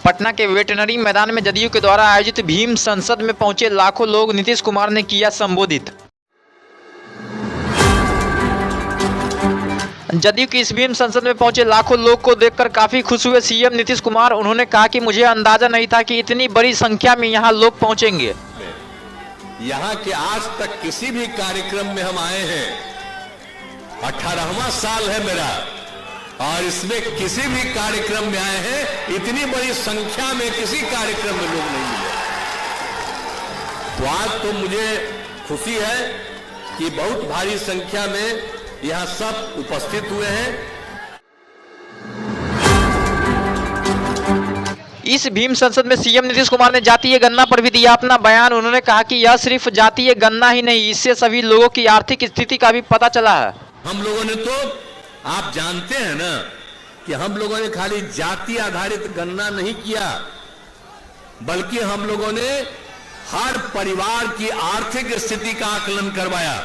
पटना के वेटरनरी मैदान में जदयू के द्वारा आयोजित भीम संसद में पहुंचे लाखों लोग नीतीश कुमार ने किया संबोधित। जदयू की इस भीम संसद में पहुंचे लाखों लोग को देखकर काफी खुश हुए सीएम नीतीश कुमार। उन्होंने कहा कि मुझे अंदाजा नहीं था कि इतनी बड़ी संख्या में यहां लोग पहुंचेंगे। यहाँ के आज तक किसी भी कार्यक्रम में हम आए हैं, 18वां साल है मेरा, और इसमें किसी भी कार्यक्रम में आए हैं इतनी बड़ी संख्या में किसी कार्यक्रम में लोग नहीं मिले। तो आज तो मुझे खुशी है कि बहुत भारी संख्या में यहां सब उपस्थित हुए हैं। इस भीम संसद में सीएम नीतीश कुमार ने जातीय गणना पर भी दिया अपना बयान। उन्होंने कहा कि यह सिर्फ जातीय गणना ही नहीं, इससे सभी लोगों की आर्थिक स्थिति का भी पता चला है। हम लोगों ने तो, आप जानते हैं ना, कि हम लोगों ने खाली जाति आधारित गणना नहीं किया, बल्कि हम लोगों ने हर परिवार की आर्थिक स्थिति का आकलन करवाया।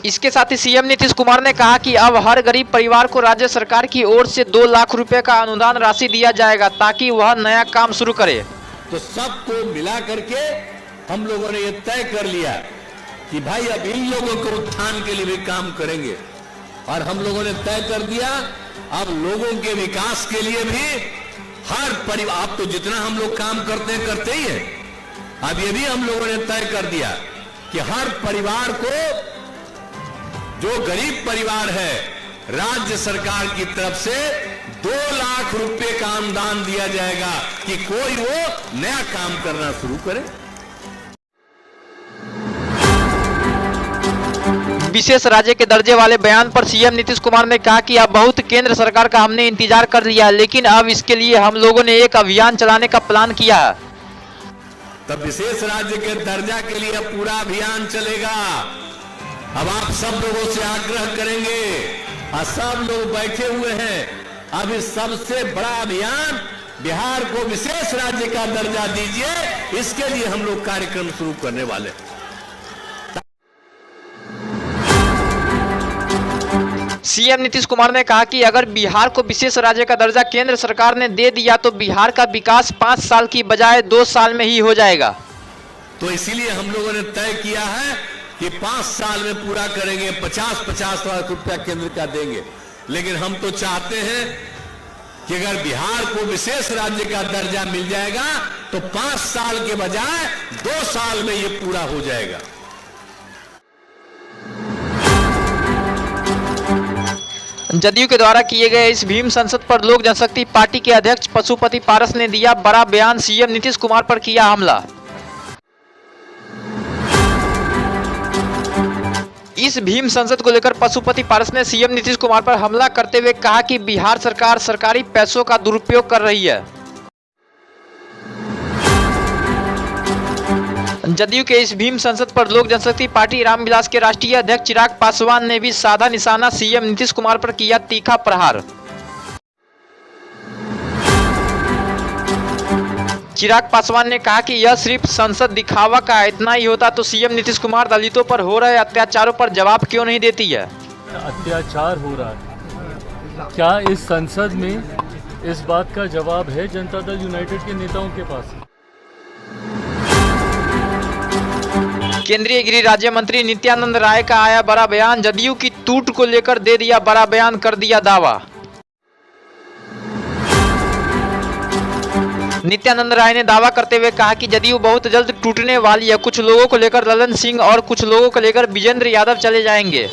इसके साथ ही सीएम नीतीश कुमार ने कहा कि अब हर गरीब परिवार को राज्य सरकार की ओर से 2 लाख रुपए का अनुदान राशि दिया जाएगा ताकि वह नया काम शुरू करे। तो सबको मिला करके हम लोगों ने यह तय कर लिया कि भाई अब इन लोगों को उत्थान के लिए भी काम करेंगे, और हम लोगों ने तय कर दिया अब लोगों के विकास के लिए भी हर परिवार, आप तो जितना हम लोग काम करते ही है, अब ये भी हम लोगों ने तय कर दिया कि हर परिवार को, जो गरीब परिवार है, राज्य सरकार की तरफ से 2 लाख रुपए का अनुदान दिया जाएगा कि कोई वो नया काम करना शुरू करे। विशेष राज्य के दर्जे वाले बयान पर सीएम नीतीश कुमार ने कहा कि अब बहुत केंद्र सरकार का हमने इंतजार कर लिया, लेकिन अब इसके लिए हम लोगों ने एक अभियान चलाने का प्लान किया है। तब विशेष राज्य के दर्जा के लिए पूरा अभियान चलेगा। अब आप सब लोगों से आग्रह करेंगे, और सब लोग बैठे हुए हैं, अब इस सबसे बड़ा अभियान बिहार को विशेष राज्य का दर्जा दीजिए, इसके लिए हम लोग कार्यक्रम शुरू करने वाले हैं। सीएम नीतीश कुमार ने कहा कि अगर बिहार को विशेष राज्य का दर्जा केंद्र सरकार ने दे दिया तो बिहार का विकास 5 साल की बजाय 2 साल में ही हो जाएगा। तो इसीलिए हम लोगों ने तय किया है कि 5 साल में पूरा करेंगे, 50-50 लाख रुपया केंद्र का देंगे। लेकिन हम तो चाहते हैं कि अगर बिहार को विशेष राज्य का दर्जा मिल जाएगा तो 5 साल के बजाय 2 साल में ये पूरा हो जाएगा। जदयू के द्वारा किए गए इस भीम संसद पर लोक जनशक्ति पार्टी के अध्यक्ष पशुपति पारस ने दिया बड़ा बयान। सीएम नीतीश कुमार पर किया हमला। इस भीम संसद को लेकर पशुपति पारस ने सीएम नीतीश कुमार पर हमला करते हुए कहा कि बिहार सरकार सरकारी पैसों का दुरुपयोग कर रही है। जदयू के इस भीम संसद पर लोक जनशक्ति पार्टी रामविलास के राष्ट्रीय अध्यक्ष चिराग पासवान ने भी साधा निशाना सीएम नीतीश कुमार पर किया तीखा प्रहार। चिराग पासवान ने कहा कि यह सिर्फ संसद दिखावा का है, इतना ही होता तो सीएम नीतीश कुमार दलितों पर हो रहे अत्याचारों पर जवाब क्यों नहीं देती है। अत्याचार हो रहा है, क्या इस संसद में इस बात का जवाब है जनता दल यूनाइटेड के नेताओं के पास? केंद्रीय गृह राज्य मंत्री नित्यानंद राय का आया बड़ा बयान। जदयू की टूट को लेकर दे दिया बड़ा बयान, कर दिया दावा। नित्यानंद राय ने दावा करते हुए कहा कि जदयू बहुत जल्द टूटने वाली है। कुछ लोगों को लेकर ललन सिंह और कुछ लोगों को लेकर विजेंद्र यादव चले जाएंगे।